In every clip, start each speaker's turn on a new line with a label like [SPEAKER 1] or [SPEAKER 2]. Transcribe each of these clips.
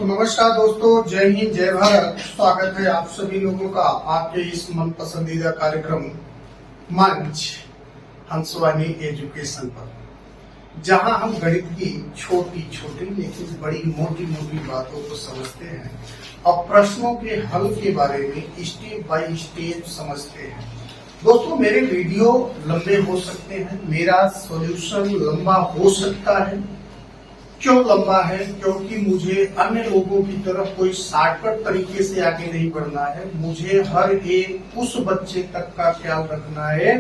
[SPEAKER 1] तो नमस्कार दोस्तों, जय हिंद जय भारत। स्वागत है आप सभी लोगों का आपके इस मन पसंदीदा कार्यक्रम मंच हंसवानी एजुकेशन पर, जहां हम गणित की छोटी छोटी लेकिन बड़ी मोटी मोटी बातों को समझते हैं और प्रश्नों के हल के बारे में स्टेप बाय स्टेप समझते हैं। दोस्तों, मेरे वीडियो लंबे हो सकते हैं, मेरा सॉल्यूशन लंबा हो सकता है। क्यों लंबा है? क्योंकि मुझे अन्य लोगों की तरफ कोई शॉर्टकट तरीके से आगे नहीं बढ़ना है। मुझे हर एक उस बच्चे तक का ख्याल रखना है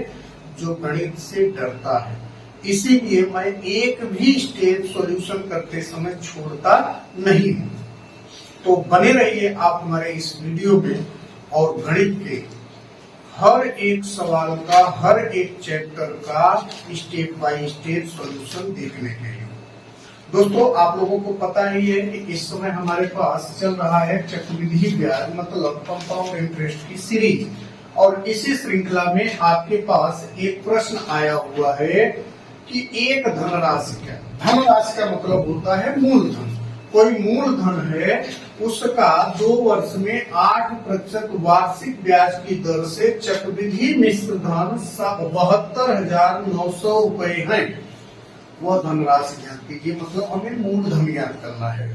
[SPEAKER 1] जो गणित से डरता है। इसीलिए मैं एक भी स्टेप सॉल्यूशन करते समय छोड़ता नहीं हूं। तो बने रहिए आप हमारे इस वीडियो में और गणित के हर एक सवाल का, हर एक चैप्टर का स्टेप बाय स्टेप सॉल्यूशन देखने के लिए। दोस्तों, आप लोगों को पता ही है कि इस समय हमारे पास चल रहा है चक्रवृद्धि ब्याज मतलब कंपाउंड इंटरेस्ट की सीरीज, और इसी श्रृंखला में आपके पास एक प्रश्न आया हुआ है कि एक धनराशि क्या। धनराशि का मतलब होता है मूलधन। कोई मूलधन है, उसका 2 वर्ष में 8% वार्षिक ब्याज की दर से चक्रवृद्धि मिश्र धन 72,900 रुपए है। वह धनराशि ज्ञात कीजिए, मतलब हमें मूलधन ज्ञात करना है।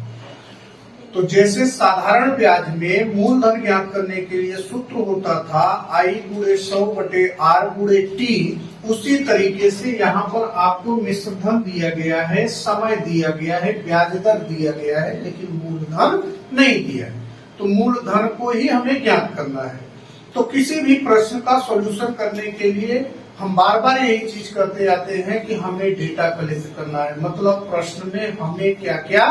[SPEAKER 1] तो जैसे साधारण ब्याज में मूलधन ज्ञात करने के लिए सूत्र होता था I × 100/R/T, उसी तरीके से यहाँ पर आपको मिश्र धन दिया गया है, समय दिया गया है, ब्याज दर दिया गया है, लेकिन मूलधन नहीं दिया है। तो मूलधन को ही हमें ज्ञात करना है। तो किसी भी प्रश्न का सॉल्यूशन करने के लिए हम बार बार यही चीज करते आते हैं कि हमें डेटा कलेक्ट करना है, मतलब प्रश्न में हमें क्या क्या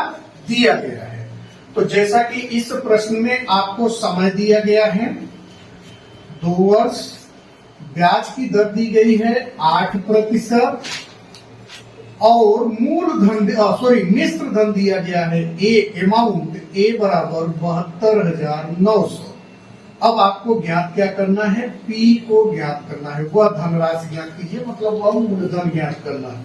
[SPEAKER 1] दिया गया है। तो जैसा कि इस प्रश्न में आपको समय दिया गया है 2 वर्ष, ब्याज की दर दी गई है 8% और मिश्र धन दिया गया है अमाउंट A बराबर 72,900। अब आपको ज्ञात क्या करना है? P को ज्ञात करना है, वह धनराशि ज्ञात कीजिए, मतलब वह मूलधन ज्ञात करना है।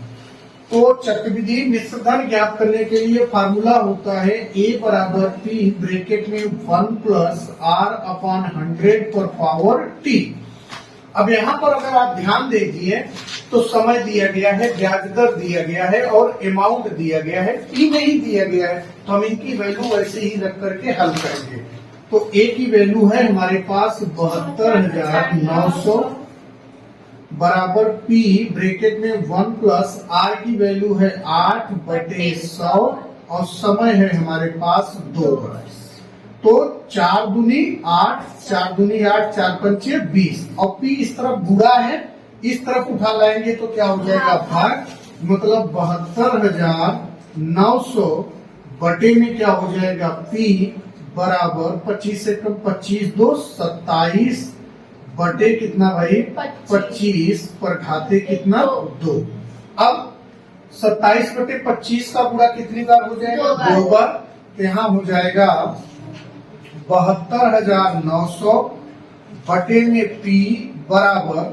[SPEAKER 1] तो चक्रवृद्धि मिश्र धन ज्ञात करने के लिए फार्मूला होता है A बराबर P ब्रैकेट में 1 + R/100 पर पावर T। अब यहाँ पर अगर आप ध्यान दीजिए तो समय दिया गया है, ब्याज दर दिया गया है और अमाउंट दिया गया है, P नहीं दिया गया है। तो हम इनकी वैल्यू वैसे ही रख करके हल करेंगे। तो A की वैल्यू है हमारे पास 72,900 बराबर P ब्रैकेट में 1 + R की वैल्यू है 8/100 और समय है हमारे पास 2 वर्ष। तो 4 दूनी 8, 4 दूनी 8, 4 पंचे 20 और P इस तरफ गुणा है, इस तरफ उठा लाएंगे तो क्या हो जाएगा? भाग, मतलब 72,900 बटे में क्या हो जाएगा? P बराबर 25 से कम 25 2 27 बटे कितना भाई? 25 पर घाते कितना? 2। अब 27 बटे 25 का गुणा कितनी बार हो जाएगा? 2 बार। तो यहाँ हो जाएगा 72,900 बटे में P बराबर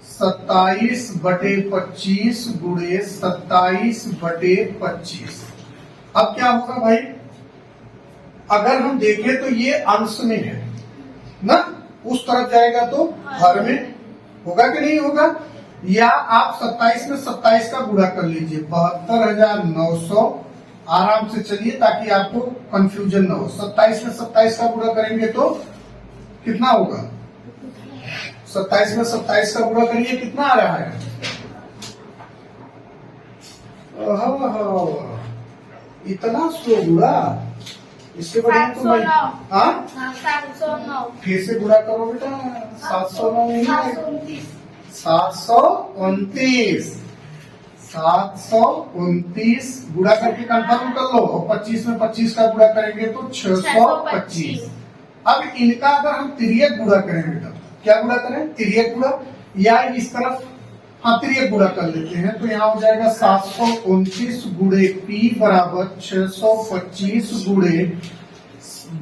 [SPEAKER 1] 27 बटे 25 गुणे 27 बटे 25। अब क्या होगा भाई? अगर हम देखें तो ये अंश में है ना, उस तरफ जाएगा तो हर में होगा कि नहीं होगा? या आप 27 में 27 का गुणा कर लीजिए, 72,900। आराम से चलिए ताकि आपको कंफ्यूजन ना हो। 27 में 27 का गुणा करेंगे तो कितना होगा? 27 में 27 का गुणा करिए, कितना आ रहा है? इतना स्लो गुणा, इससे बढ़िया तो मैं 709 फिर से गुणा करो बेटा। 709 नहीं है, 729 गुणा करके कंफर्म कर लो। और 25 में 25 का गुणा करेंगे तो 625। अब इनका अगर हम तिर्यक गुणा करें बेटा, क्या गुणा करें? तिर्यक गुणा, या इस तरफ तिर्यक गुणा कर लेते हैं तो यहाँ हो जाएगा 729 गुणे P बराबर 625 गुणे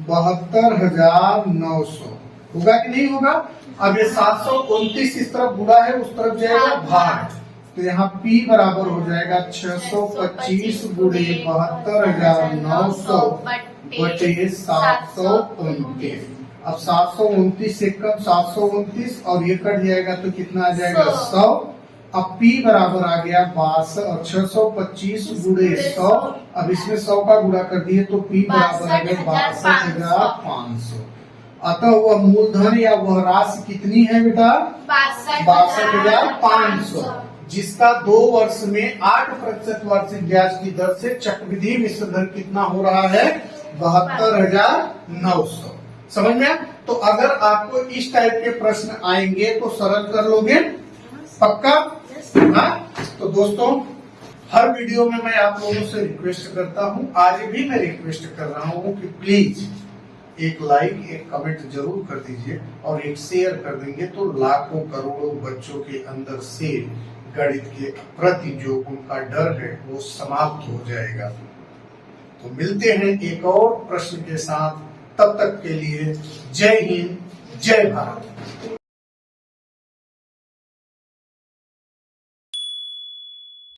[SPEAKER 1] 72,900। होगा कि नहीं होगा? अब ये 729 इस तरफ गुणा है, उस तरफ जाएगा भाग, तो यहाँ P बराबर हो जाएगा 625 गुणे 72,900 बटे 729। अब 729 से कम 729 और ये कट जाएगा तो कितना आ जाएगा 100। अब P बराबर आ गया 62 और 625 गुणे 100। अब इसमें 100 का गुणा कर दिए तो P बराबर आ गया 62,500। अतः वह मूलधन या वह राशि कितनी है बेटा 62,500, जिसका 2 वर्ष में 8% वार्षिक ब्याज की दर से चक्रवृद्धि मिश्र धन कितना हो रहा है 72,900। समझ में? तो अगर आपको इस टाइप के प्रश्न आएंगे तो सरल कर लोगे पक्का? हाँ? तो दोस्तों हर वीडियो में मैं आप लोगों से रिक्वेस्ट करता हूं, आज भी मैं रिक्वेस्ट कर रहा हूं कि प्लीज एक लाइक एक कमेंट जरूर कर दीजिए और एक शेयर कर देंगे तो लाखों करोड़ों बच्चों के अंदर से गणित के प्रति जो उनका डर है वो समाप्त हो जाएगा। तो मिलते हैं एक और प्रश्न के साथ, तब तक के लिए जय हिंद जय भारत।